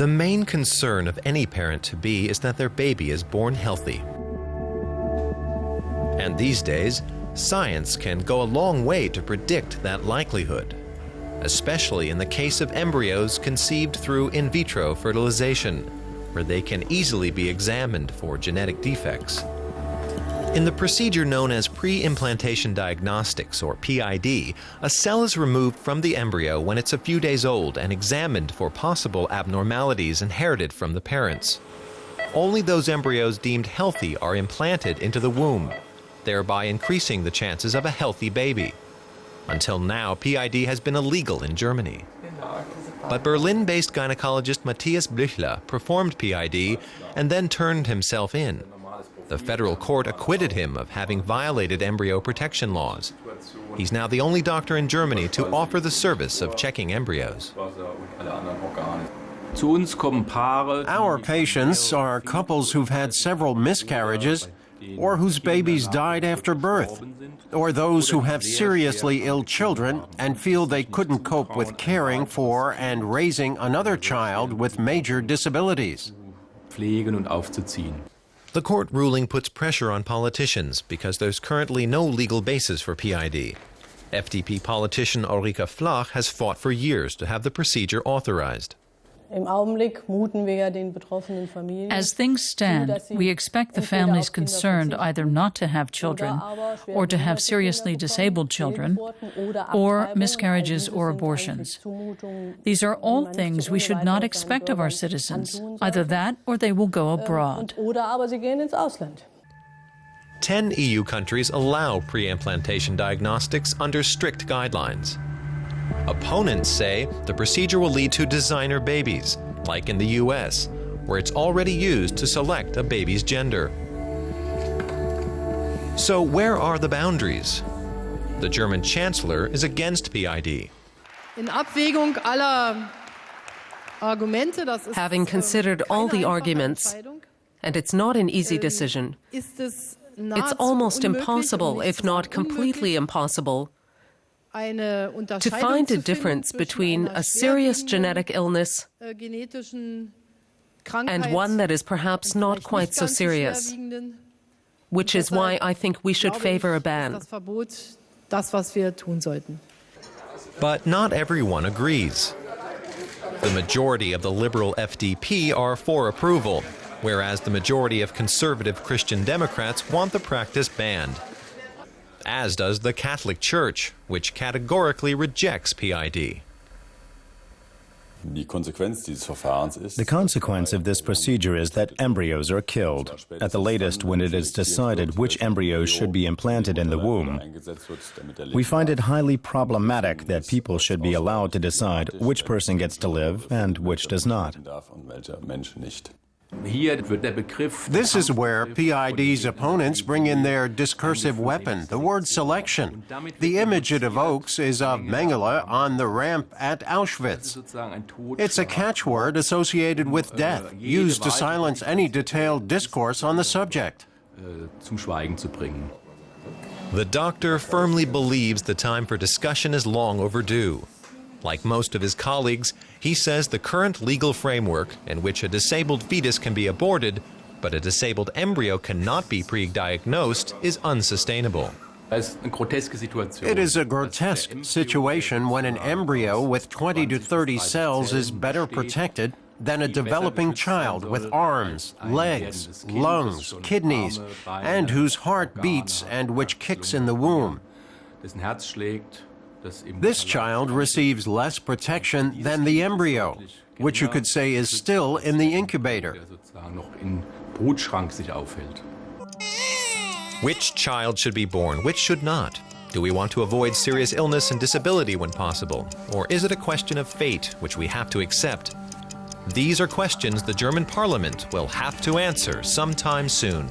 The main concern of any parent-to-be is that their baby is born healthy. And these days, science can go a long way to predict that likelihood, especially in the case of embryos conceived through in vitro fertilization, where they can easily be examined for genetic defects. In the procedure known as pre-implantation diagnostics, or PID, a cell is removed from the embryo when it's a few days old and examined for possible abnormalities inherited from the parents. Only those embryos deemed healthy are implanted into the womb, thereby increasing the chances of a healthy baby. Until now, PID has been illegal in Germany. But Berlin-based gynecologist Matthias Bloechle performed PID and then turned himself in. The federal court acquitted him of having violated embryo protection laws. He's now the only doctor in Germany to offer the service of checking embryos. Our patients are couples who've had several miscarriages or whose babies died after birth, or those who have seriously ill children and feel they couldn't cope with caring for and raising another child with major disabilities. The court ruling puts pressure on politicians because there's currently no legal basis for PID. FDP politician Ulrike Flach has fought for years to have the procedure authorized. As things stand, we expect the families concerned either not to have children, or to have seriously disabled children, or miscarriages or abortions. These are all things we should not expect of our citizens. Either that, or they will go abroad. 10 EU countries allow pre-implantation diagnostics under strict guidelines. Opponents say the procedure will lead to designer babies, like in the US, where it's already used to select a baby's gender. So where are the boundaries? The German Chancellor is against PID. Having considered all the arguments, and it's not an easy decision, it's almost impossible, if not completely impossible, to find a difference between a serious genetic illness and one that is perhaps not quite so serious, which is why I think we should favor a ban. But not everyone agrees. The majority of the liberal FDP are for approval, whereas the majority of conservative Christian Democrats want the practice banned. As does the Catholic Church, which categorically rejects PID. The consequence of this procedure is that embryos are killed, at the latest when it is decided which embryos should be implanted in the womb. We find it highly problematic that people should be allowed to decide which person gets to live and which does not. This is where PID's opponents bring in their discursive weapon, the word selection. The image it evokes is of Mengele on the ramp at Auschwitz. It's a catchword associated with death, used to silence any detailed discourse on the subject. The doctor firmly believes the time for discussion is long overdue. Like most of his colleagues, he says the current legal framework in which a disabled fetus can be aborted, but a disabled embryo cannot be pre-diagnosed, is unsustainable. It is a grotesque situation when an embryo with 20 to 30 cells is better protected than a developing child with arms, legs, lungs, kidneys, and whose heart beats and which kicks in the womb. This child receives less protection than the embryo, which you could say is still in the incubator. Which child should be born, which should not? Do we want to avoid serious illness and disability when possible? Or is it a question of fate, which we have to accept? These are questions the German parliament will have to answer sometime soon.